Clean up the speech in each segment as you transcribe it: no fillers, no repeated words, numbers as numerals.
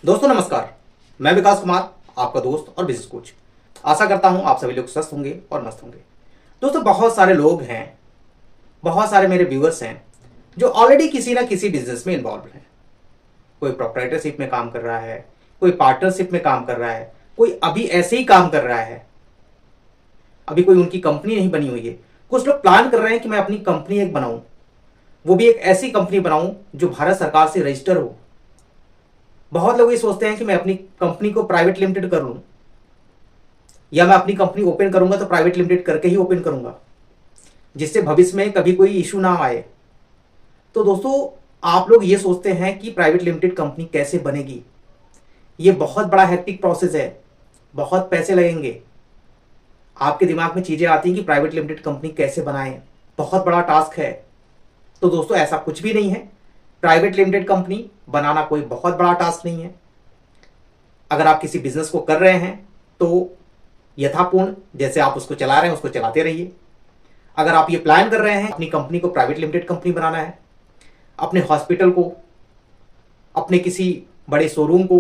दोस्तों नमस्कार। मैं विकास कुमार, आपका दोस्त और बिजनेस कोच। आशा करता हूं आप सभी लोग स्वस्थ होंगे और मस्त होंगे। दोस्तों बहुत सारे लोग हैं, बहुत सारे मेरे व्यूअर्स हैं जो ऑलरेडी किसी ना किसी बिजनेस में इन्वॉल्व हैं। कोई प्रोप्राइटरशिप में काम कर रहा है, कोई पार्टनरशिप में काम कर रहा है, कोई अभी ऐसे ही काम कर रहा है, अभी कोई उनकी कंपनी नहीं बनी हुई है। कुछ लोग प्लान कर रहे हैं कि मैं अपनी कंपनी एक बनाऊं, वो भी एक ऐसी कंपनी बनाऊं जो भारत सरकार से रजिस्टर हो। बहुत लोग ये सोचते हैं कि मैं अपनी कंपनी को प्राइवेट लिमिटेड कर लूं, या मैं अपनी कंपनी ओपन करूंगा तो प्राइवेट लिमिटेड करके ही ओपन करूंगा, जिससे भविष्य में कभी कोई इशू ना आए। तो दोस्तों आप लोग ये सोचते हैं कि प्राइवेट लिमिटेड कंपनी कैसे बनेगी। ये बहुत बड़ा हेक्टिक प्रोसेस है, बहुत पैसे लगेंगे। आपके दिमाग में चीजें आती हैं कि प्राइवेट लिमिटेड कंपनी कैसे बनाएं, बहुत बड़ा टास्क है। तो दोस्तों ऐसा कुछ भी नहीं है। प्राइवेट लिमिटेड कंपनी बनाना कोई बहुत बड़ा टास्क नहीं है। अगर आप किसी बिजनेस को कर रहे हैं तो यथापूर्ण जैसे आप उसको चला रहे हैं उसको चलाते रहिए। अगर आप ये प्लान कर रहे हैं अपनी कंपनी को प्राइवेट लिमिटेड कंपनी बनाना है, अपने हॉस्पिटल को, अपने किसी बड़े शोरूम को,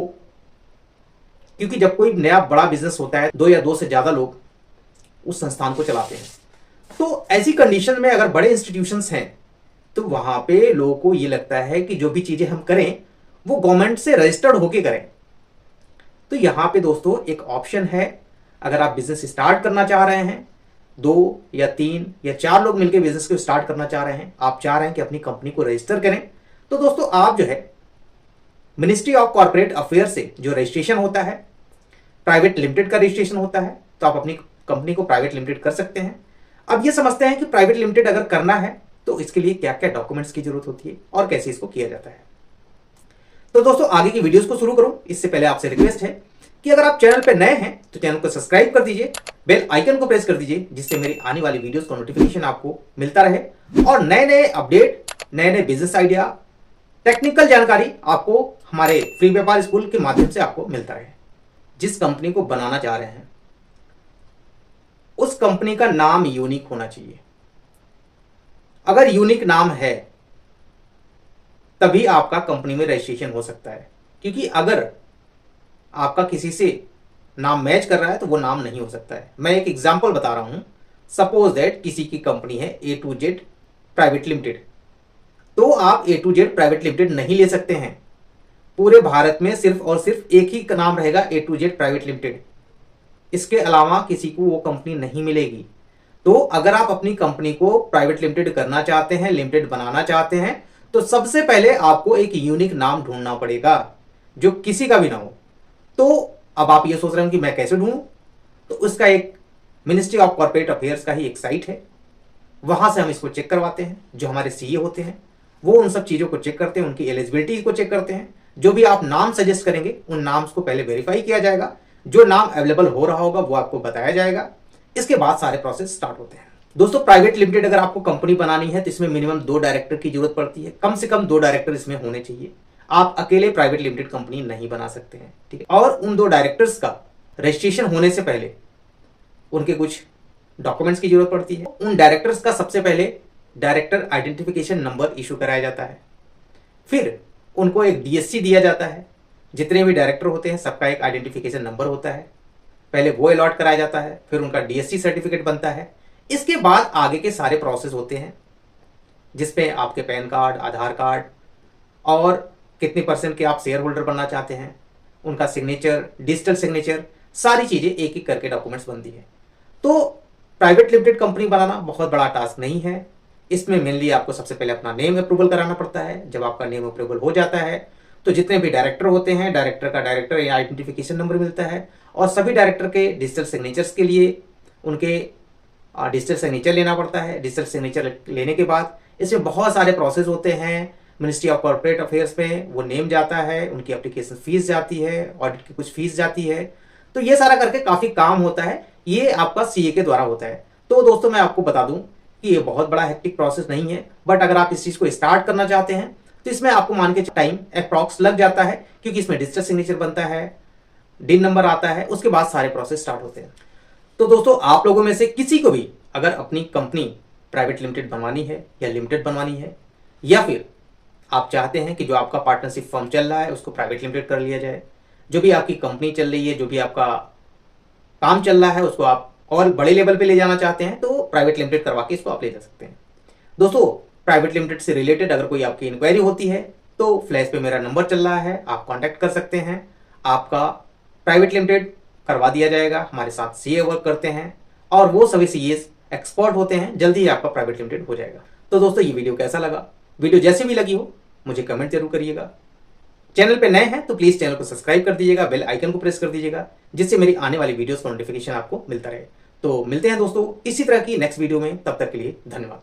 क्योंकि जब कोई नया बड़ा बिजनेस होता है दो या दो से ज्यादा लोग उस संस्थान को चलाते हैं। तो ऐसी कंडीशन में अगर बड़े इंस्टीट्यूशंस हैं तो वहां पे लोगों को ये लगता है कि जो भी चीजें हम करें वो गवर्नमेंट से रजिस्टर्ड होके करें। तो यहां पे दोस्तों एक ऑप्शन है। अगर आप बिजनेस स्टार्ट करना चाह रहे हैं, 2 या 3 या 4 लोग मिलकर बिजनेस को स्टार्ट करना चाह रहे हैं, आप चाह रहे हैं कि अपनी कंपनी को रजिस्टर करें, तो दोस्तों आप जो है मिनिस्ट्री ऑफ कॉर्पोरेट अफेयर से जो रजिस्ट्रेशन होता है, प्राइवेट लिमिटेड का रजिस्ट्रेशन होता है, तो आप अपनी कंपनी को प्राइवेट लिमिटेड कर सकते हैं। अब ये समझते हैं कि प्राइवेट लिमिटेड अगर करना है तो इसके लिए क्या क्या डॉक्यूमेंट्स की जरूरत होती है और कैसे इसको किया जाता है। तो दोस्तों आगे की वीडियोस को शुरू करूं इससे पहले आपसे रिक्वेस्ट है कि अगर आप चैनल पे नए हैं तो चैनल को सब्सक्राइब कर दीजिए, बेल आइकन को प्रेस कर दीजिए, जिससे मेरी आने वाली वीडियोस का नोटिफिकेशन आपको मिलता रहे और नए नए अपडेट, नए नए बिजनेस आइडिया, टेक्निकल जानकारी आपको हमारे फ्री व्यापार स्कूल के माध्यम से आपको मिलता रहे। जिस कंपनी को बनाना चाह रहे हैं उस कंपनी का नाम यूनिक होना चाहिए। अगर यूनिक नाम है तभी आपका कंपनी में रजिस्ट्रेशन हो सकता है, क्योंकि अगर आपका किसी से नाम मैच कर रहा है तो वो नाम नहीं हो सकता है। मैं एक एग्जांपल बता रहा हूं। सपोज दैट किसी की कंपनी है A to Z private limited, तो आप A to Z private limited नहीं ले सकते हैं। पूरे भारत में सिर्फ और सिर्फ एक ही का नाम रहेगा A to Z private limited, इसके अलावा किसी को वो कंपनी नहीं मिलेगी। तो अगर आप अपनी कंपनी को प्राइवेट लिमिटेड करना चाहते हैं, लिमिटेड बनाना चाहते हैं, तो सबसे पहले आपको एक यूनिक नाम ढूंढना पड़ेगा जो किसी का भी ना हो। तो अब आप ये सोच रहे हो कि मैं कैसे ढूंढूं, तो उसका एक मिनिस्ट्री ऑफ कॉर्पोरेट अफेयर्स का ही एक साइट है, वहां से हम इसको चेक करवाते हैं। जो हमारे सीए होते हैं वो उन सब चीजों को चेक करते हैं, उनकी एलिजिबिलिटी को चेक करते हैं। जो भी आप नाम सजेस्ट करेंगे उन नाम्स को पहले वेरीफाई किया जाएगा, जो नाम अवेलेबल हो रहा होगा वो आपको बताया जाएगा। इसके बाद सारे प्रोसेस स्टार्ट होते हैं। दोस्तों प्राइवेट लिमिटेड अगर आपको कंपनी बनानी है तो इसमें मिनिमम 2 डायरेक्टर की जरूरत पड़ती है। कम से कम 2 डायरेक्टर इसमें होने चाहिए। आप अकेले प्राइवेट लिमिटेड कंपनी नहीं बना सकते हैं, ठीक है। और उन 2 डायरेक्टर्स का रजिस्ट्रेशन होने से पहले उनके कुछ डॉक्यूमेंट्स की जरूरत पड़ती है। उन डायरेक्टर्स का सबसे पहले डायरेक्टर आइडेंटिफिकेशन नंबर इशू कराया जाता है, फिर उनको एक डीएससी दिया जाता है। जितने भी डायरेक्टर होते हैं सबका एक आइडेंटिफिकेशन नंबर होता है, पहले वो अलॉट कराया जाता है, फिर उनका डीएससी सर्टिफिकेट बनता है। इसके बाद आगे के सारे प्रोसेस होते हैं, जिसपे आपके पैन कार्ड, आधार कार्ड और कितने % के आप शेयर होल्डर बनना चाहते हैं, उनका सिग्नेचर, डिजिटल सिग्नेचर, सारी चीजें एक एक करके डॉक्यूमेंट्स बनती है। तो प्राइवेट लिमिटेड कंपनी बनाना बहुत बड़ा टास्क नहीं है। इसमें मेनली आपको सबसे पहले अपना नेम अप्रूवल कराना पड़ता है। जब आपका नेम अप्रूवल हो जाता है तो जितने भी डायरेक्टर होते हैं, डायरेक्टर का डायरेक्टर या आइडेंटिफिकेशन नंबर मिलता है, और सभी डायरेक्टर के डिजिटल सिग्नेचर्स के लिए उनके डिजिटल सिग्नेचर लेना पड़ता है। डिजिटल सिग्नेचर लेने के बाद इसमें बहुत सारे प्रोसेस होते हैं। मिनिस्ट्री ऑफ कॉर्पोरेट अफेयर्स में वो नेम जाता है, उनकी एप्लीकेशन फीस जाती है, ऑडिट की कुछ फीस जाती है। तो ये सारा करके काफी काम होता है, ये आपका सीए के द्वारा होता है। तो दोस्तों मैं आपको बता दूं कि ये बहुत बड़ा हेक्टिक प्रोसेस नहीं है, बट अगर आप इस चीज को स्टार्ट करना चाहते हैं तो इसमें आपको मान के टाइम अप्रॉक्स लग जाता है, क्योंकि इसमें डिजिटल सिग्नेचर बनता है, डिन नंबर आता है, उसके बाद सारे प्रोसेस स्टार्ट होते हैं। तो दोस्तों आप लोगों में से किसी को भी अगर अपनी कंपनी प्राइवेट लिमिटेड बनवानी है या लिमिटेड बनवानी है, या फिर आप चाहते हैं कि जो आपका पार्टनरशिप फर्म चल रहा है उसको प्राइवेट लिमिटेड कर लिया जाए, जो भी आपकी कंपनी चल रही है, जो भी आपका काम चल रहा है उसको आप और बड़े लेवल पे ले जाना चाहते हैं तो प्राइवेट लिमिटेड करवा के इसको आप ले जा सकते हैं। दोस्तों, प्राइवेट लिमिटेड से रिलेटेड अगर कोई आपकी इंक्वायरी होती है तो फ्लैश पे मेरा नंबर चल रहा है, आप कांटेक्ट कर सकते हैं। आपका प्राइवेट लिमिटेड करवा दिया जाएगा। हमारे साथ सीए वर्क करते हैं और वो सभी सीए एक्सपर्ट होते हैं। जल्दी ही आपका प्राइवेट लिमिटेड हो जाएगा। तो दोस्तों, ये वीडियो कैसा लगा? वीडियो जैसे भी लगी हो मुझे कमेंट जरूर करिएगा। चैनल पे नए हैं तो प्लीज चैनल को सब्सक्राइब कर दीजिएगा, बेल आइकन को प्रेस कर दीजिएगा, जिससे मेरी आने वाली वीडियोस का नोटिफिकेशन आपको मिलता रहे। तो मिलते हैं दोस्तों इसी तरह की नेक्स्ट वीडियो में, तब तक के लिए धन्यवाद।